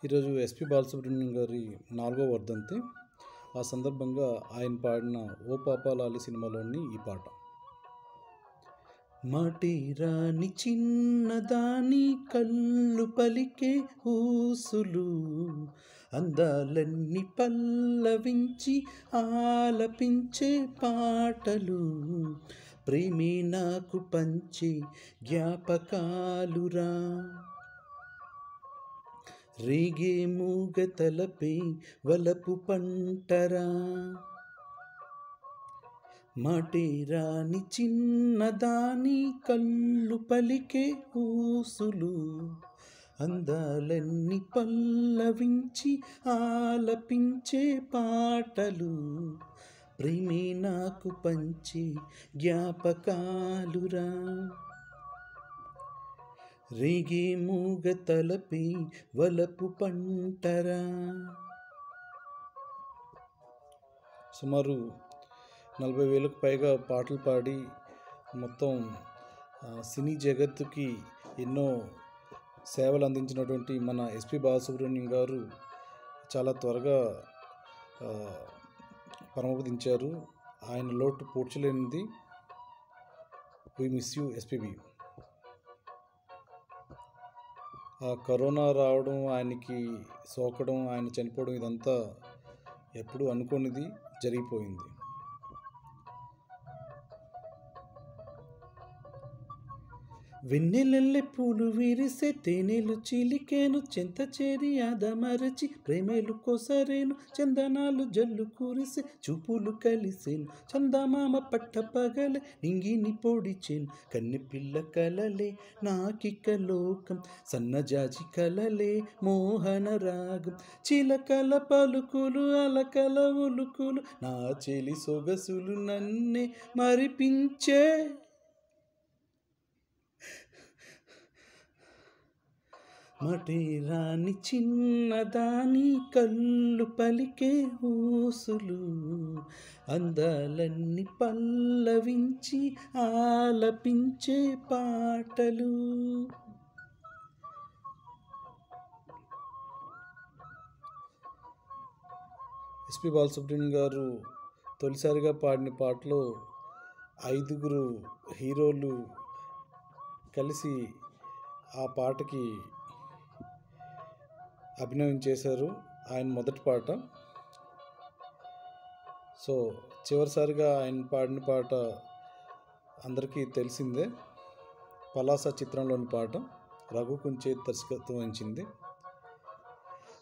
ఈరోజు ఎస్పి బాలసుబ్రహ్మణ్యం గారి 4వ వర్ధంతి. ఆ సందర్భంగా ఆయన పాడిన ఓ పాపాలాలి సినిమాలోని ఈ పాట. మాటిరాని చిన్నదాని కళ్ళు పలికే ఊసులు, అందాలన్నీ పల్లవించి ఆలపించే పాటలు, ప్రేమే నాకు పంచే జ్ఞాపకాలురా. రేగే మూగ తలపే వలపు పంటరా. మాటేరాని చిన్నదాని కళ్ళు పలికే ఊసులు, అందాలన్నీ పల్లవించి ఆలపించే పాటలు, ప్రేమే నాకు పంచే జ్ఞాపకాలురా. రేగే మూగ తలపే వలపు పంటరా. సుమారు 40,000కు పైగా పాటలు పాడి మొత్తం సినీ జగత్తుకి ఎన్నో సేవలు అందించినటువంటి మన ఎస్పి బాలసుబ్రహ్మణ్యం గారు చాలా త్వరగా పరమపదించారు. ఆయన లోటు పూడ్చలేనిది. We miss you SPB. ఆ కరోనా రావడం, ఆయనకి సోకడం, ఆయన చనిపోవడం, ఇదంతా ఎప్పుడు అనుకోనిది జరిగిపోయింది. వెన్నెలెల్లె పూలు విరిసే తేనెలు చిలికేను, చెంత చేరి ఆదమరచి ప్రేమేలు కొసరేను, చందనాలు జల్లు కురిసే చూపులు కలిసేను, చందమామ పట్ట పగలే నింగిని పొడిచేను, కన్నె పిల్ల కలలే నాకిక లోకం, సన్నజాజి కలలే మోహన రాగం, చిలకల పలుకులు అలకల ఉలుకులు, నా చెలి సొగసులు నన్నే మరిపించే. మాటేరాని చిన్నదాని కళ్ళు పలికే ఊసులు, అందాలన్నీ పల్లవించి ఆలపించే పాటలు. ఎస్పి బాలసుబ్రహ్మణ్యం గారు తొలిసారిగా పాడిన పాటలో 5 హీరోలు కలిసి ఆ పాటకి అభినయం చేశారు. ఆయన మొదటి పాట. సో చివరిసారిగా ఆయన పాడిన పాట అందరికీ తెలిసిందే. పలాస చిత్రంలోని పాట. రఘు కుంచే దర్శకత్వం వహించింది.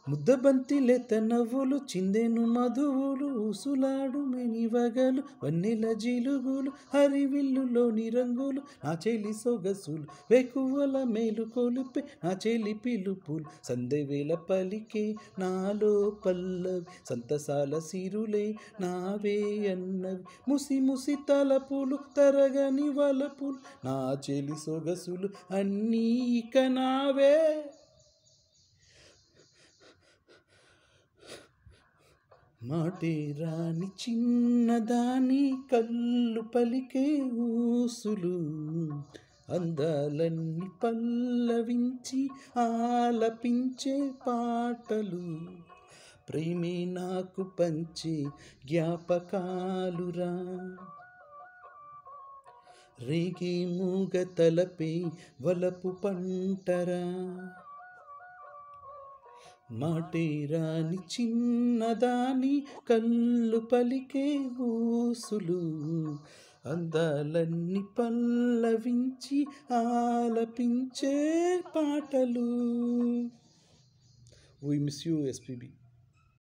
ముద్దబంతి లేత నవ్వులు, చిందెను మధువులు, ఊసులాడు మెనివగలు, వన్నెల జిలుగులు, హరివిల్లులోని రంగులు, నా చెలి సొగసులు, వేకువల మేలు కొలిపే నా చెలి పిలుపులు, సందెవేల పలికే నాలో పల్లవి, సంతసాల సిరులే నావే అన్నవి, ముసి ముసి తలపులు తరగని వలపులు, నా చెలి సొగసులు అన్నీ ఇక నావే. మాటేరాని చిన్నదాని కళ్ళు పలికే ఊసులు, అందాలన్నీ పల్లవించి ఆలపించే పాటలు, ప్రేమే నాకు పంచే జ్ఞాపకాలురా. రేగే మూగ తలపే వలపు పంటరా. మాటేరాని చిన్నదాని కళ్ళు పలికే ఊసులు, అందాలన్నీ పల్లవించి ఆలపించే పాటలు. We miss you SPB.